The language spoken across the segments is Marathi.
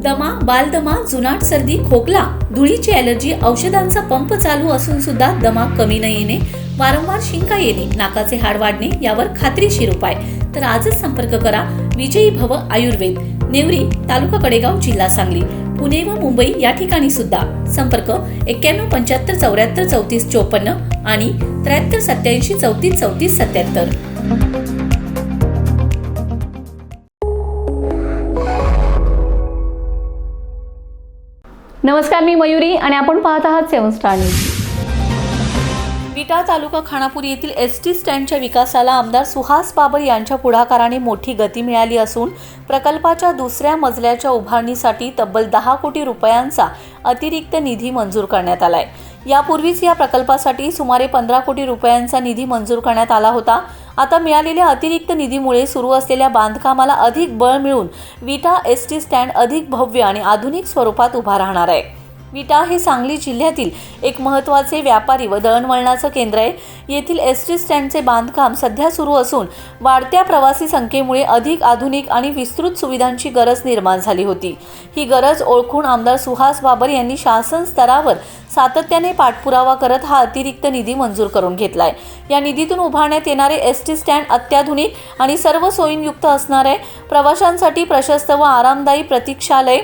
दमा, बालदमा, जुनाट सर्दी, खोकला, धुळीची ॲलर्जी, औषधांचा पंप चालू असून सुद्धा दमा कमी न येणे, वारंवार शिंका येणे, नाकाचे हाड वाढणे यावर खात्रीशीर उपाय. तर आजच संपर्क करा विजयी भव आयुर्वेद, नेवरी, तालुका कडेगाव, जिल्हा सांगली, पुणे व मुंबई या ठिकाणी सुद्धा. संपर्क 91 75 74 34 54 आणि 73 87 34 34 77. नमस्कार, मी मयुरी आणि आपण पाहत आहात 7 स्टार न्यूज. विटा तालुका खानापूर येथील एसटी स्टँडच्या विकासाला आमदार सुहास बाबर यांच्या पुढाकाराने मोठी गती मिळाली असून प्रकल्पाच्या दुसऱ्या मजल्याच्या उभारणीसाठी तब्बल 10 कोटी रुपयांचा अतिरिक्त निधी मंजूर करण्यात आलाय. यापूर्वीच या प्रकल्पासाठी सुमारे 15 कोटी रुपयांचा निधी मंजूर करण्यात आला होता. आता मिळालेल्या अतिरिक्त निधीमुळे सुरू असलेल्या बांधकामाला अधिक बळ मिळून विटा एसटी स्टँड अधिक भव्य आणि आधुनिक स्वरूपात उभा राहणार आहे. विटा हे सांगली जिल्ह्यातील एक महत्त्वाचे व्यापारी व दळणवळणाचं केंद्र आहे. येथील एसटी स्टँडचे बांधकाम सध्या सुरू असून वाढत्या प्रवासी संख्येमुळे अधिक आधुनिक आणि विस्तृत सुविधांची गरज निर्माण झाली होती. ही गरज ओळखून आमदार सुहास बाबर यांनी शासन स्तरावर सातत्याने पाठपुरावा करत हा अतिरिक्त निधी मंजूर करून घेतलाय. या निधीतून उभारण्यात येणारे एसटी स्टँड अत्याधुनिक आणि सर्व सोयींयुक्त असणार आहे. प्रवाशांसाठी प्रशस्त व आरामदायी प्रतीक्षालय,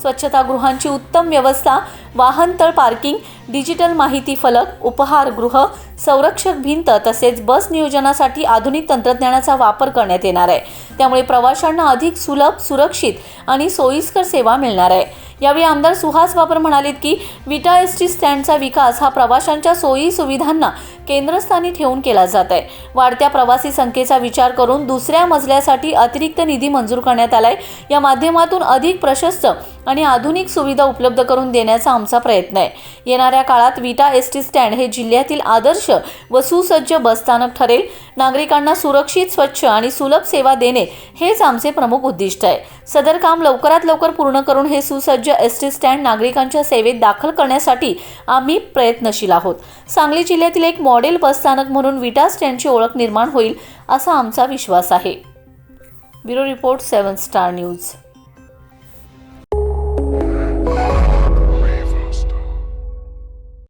स्वच्छतागृहांची उत्तम व्यवस्था, वाहनतळ पार्किंग, डिजिटल माहिती फलक, उपहारगृह, संरक्षक भिंत तसेच बस नियोजनासाठी आधुनिक तंत्रज्ञानाचा वापर करण्यात येणार आहे. त्यामुळे प्रवाशांना अधिक सुलभ, सुरक्षित आणि सोयीस्कर सेवा मिळणार आहे. यावेळी आमदार सुहास बाबर म्हणाले की विटा एसटी स्टँडचा विकास हा प्रवाशांच्या सोयी सुविधांना केंद्रस्थानी ठेवून केला जात आहे. वाढत्या प्रवासी संख्येचा विचार करून दुसऱ्या मजल्यासाठी अतिरिक्त निधी मंजूर करण्यात आलाय. या माध्यमातून अधिक प्रशस्त आणि आधुनिक सुविधा उपलब्ध करून देण्याचा आमचा प्रयत्न आहे. येणाऱ्या काळात विटा एसटी स्टँड हे जिल्ह्यातील आदर्श व सुसज्ज बसस्थानक ठरेल. नागरिकांना सुरक्षित, स्वच्छ आणि सुलभ सेवा देणे हेच आमचे प्रमुख उद्दिष्ट आहे. सदर काम लवकरात लवकर पूर्ण करून हे सुसज्ज एसटी स्टँड नागरिकांच्या सेवेत दाखल करण्यासाठी आम्ही प्रयत्नशील आहोत. सांगली जिल्ह्यातील एक मॉडेल बसस्थानक म्हणून विटा स्टँडची ओळख निर्माण होईल असा आमचा विश्वास आहे. Bureau report 7 star news.